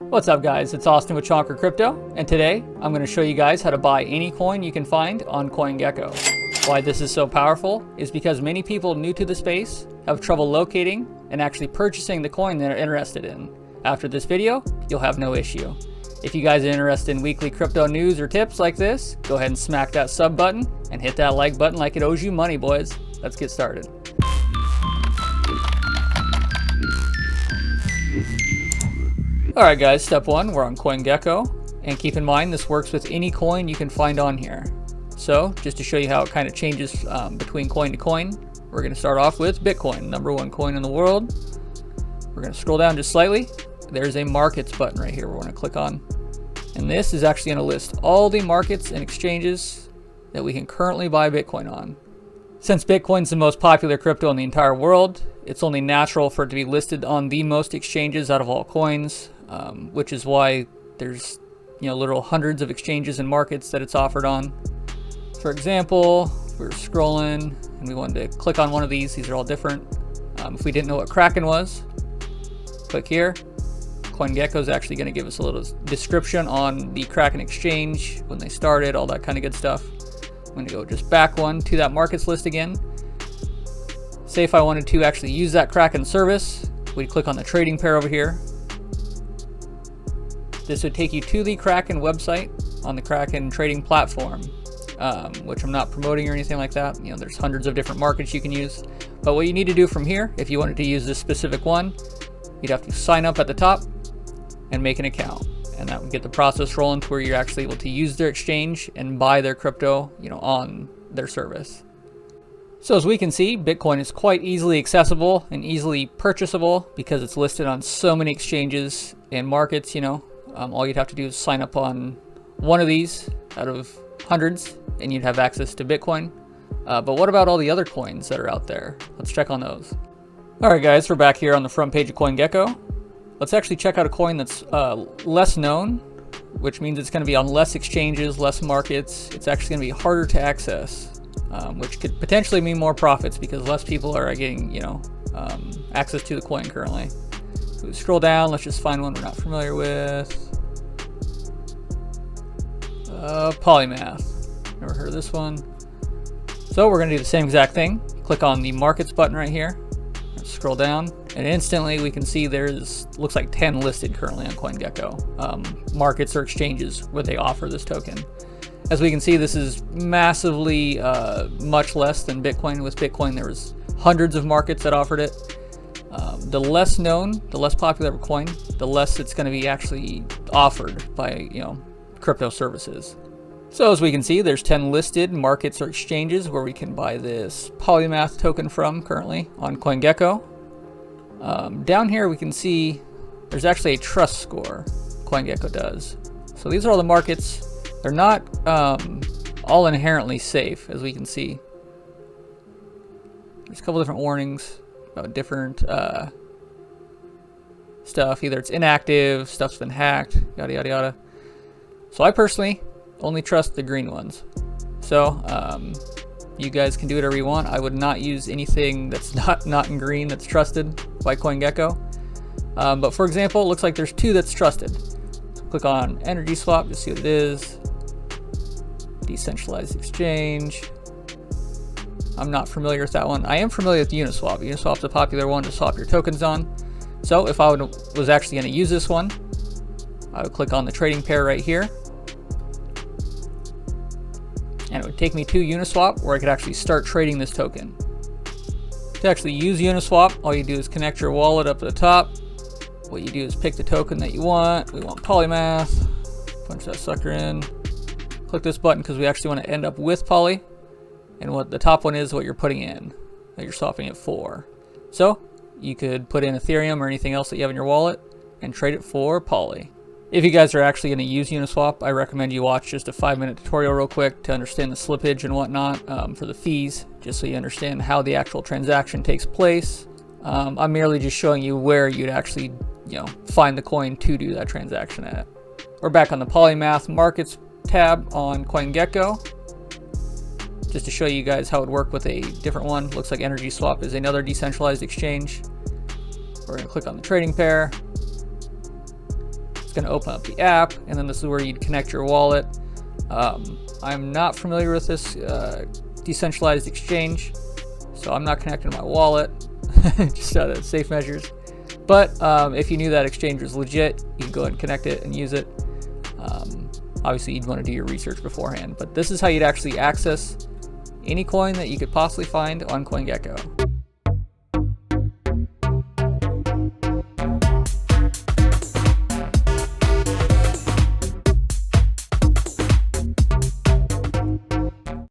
What's up guys, it's Austin with Chonker Crypto, and today I'm going to show you guys how to buy any coin you can find on CoinGecko. Why this is so powerful is because many people new to the space have trouble locating and actually purchasing the coin they're interested in. After this video, you'll have no issue. If you guys are interested in weekly crypto news or tips like this, go ahead and smack that sub button and hit that like button like it owes you money, boys. Let's get started. Alright guys, step one, we're on CoinGecko, and keep in mind this works with any coin you can find on here. So, just to show you how it kind of changes between coin to coin, we're going to start off with Bitcoin, #1 coin in the world. We're going to scroll down just slightly. There's a markets button right here we're going to click on. And this is actually going to list all the markets and exchanges that we can currently buy Bitcoin on. Since Bitcoin's the most popular crypto in the entire world, it's only natural for it to be listed on the most exchanges out of all coins. Which is why there's literal hundreds of exchanges and markets that it's offered on. For example, if we were scrolling and we wanted to click on one of these are all different. If we didn't know what Kraken was, click here. CoinGecko is actually going to give us a little description on the Kraken exchange, when they started, all that kind of good stuff. I'm going to go just back one to that markets list again. Say if I wanted to actually use that Kraken service, we'd click on the trading pair over here. This would take you to the Kraken website on the Kraken trading platform, which I'm not promoting or anything like that. There's hundreds of different markets you can use. But what you need to do from here, if you wanted to use this specific one, you'd have to sign up at the top and make an account. And that would get the process rolling to where you're actually able to use their exchange and buy their crypto, on their service. So as we can see, Bitcoin is quite easily accessible and easily purchasable because it's listed on so many exchanges and markets, all you'd have to do is sign up on one of these out of hundreds and you'd have access to Bitcoin. But what about all the other coins that are out there? Let's check on those. Alright guys, we're back here on the front page of CoinGecko. Let's actually check out a coin that's less known, which means it's going to be on less exchanges, less markets. It's actually going to be harder to access, which could potentially mean more profits because less people are getting, access to the coin currently. So we scroll down, let's just find one we're not familiar with. Polymath. Never heard of this one. So we're going to do the same exact thing. Click on the markets button right here. Scroll down, and instantly we can see looks like 10 listed currently on CoinGecko. Markets or exchanges where they offer this token. As we can see, this is massively much less than Bitcoin. With Bitcoin, there was hundreds of markets that offered it. The less known, the less popular coin, the less it's going to be actually offered by crypto services. So as we can see, there's 10 listed markets or exchanges where we can buy this Polymath token from currently on CoinGecko. Down here we can see there's actually a trust score CoinGecko does. So these are all the markets. They're not all inherently safe, as we can see. There's a couple different warnings about different stuff. Either it's inactive, stuff's been hacked, yada yada yada. So I personally only trust the green ones. So you guys can do whatever you want. I would not use anything that's not in green that's trusted by CoinGecko. But for example, it looks like there's 2 that's trusted. So click on Energy Swap to see what it is. Decentralized exchange. I'm not familiar with that one. I am familiar with Uniswap. Uniswap's a popular one to swap your tokens on. So if I was actually going to use this one, I would click on the trading pair right here. And it would take me to Uniswap where I could actually start trading this token. To actually use Uniswap, all you do is connect your wallet up at the top. What you do is pick the token that you want. We want Polymath. Punch that sucker in. Click this button because we actually want to end up with Poly. And what the top one is what you're putting in, that you're swapping it for. So you could put in Ethereum or anything else that you have in your wallet and trade it for Poly. If you guys are actually going to use Uniswap, I recommend you watch just a 5-minute tutorial real quick to understand the slippage and whatnot for the fees, just so you understand how the actual transaction takes place. I'm merely just showing you where you'd actually, find the coin to do that transaction at. We're back on the Polymath Markets tab on CoinGecko. Just to show you guys how it would work with a different one. Looks like Energy Swap is another decentralized exchange. We're going to click on the trading pair. It's going to open up the app, and then this is where you'd connect your wallet. I'm not familiar with this decentralized exchange, so I'm not connecting my wallet, just out of safe measures. But if you knew that exchange was legit, you can go ahead and connect it and use it. Obviously, you'd want to do your research beforehand, but this is how you'd actually access any coin that you could possibly find on CoinGecko.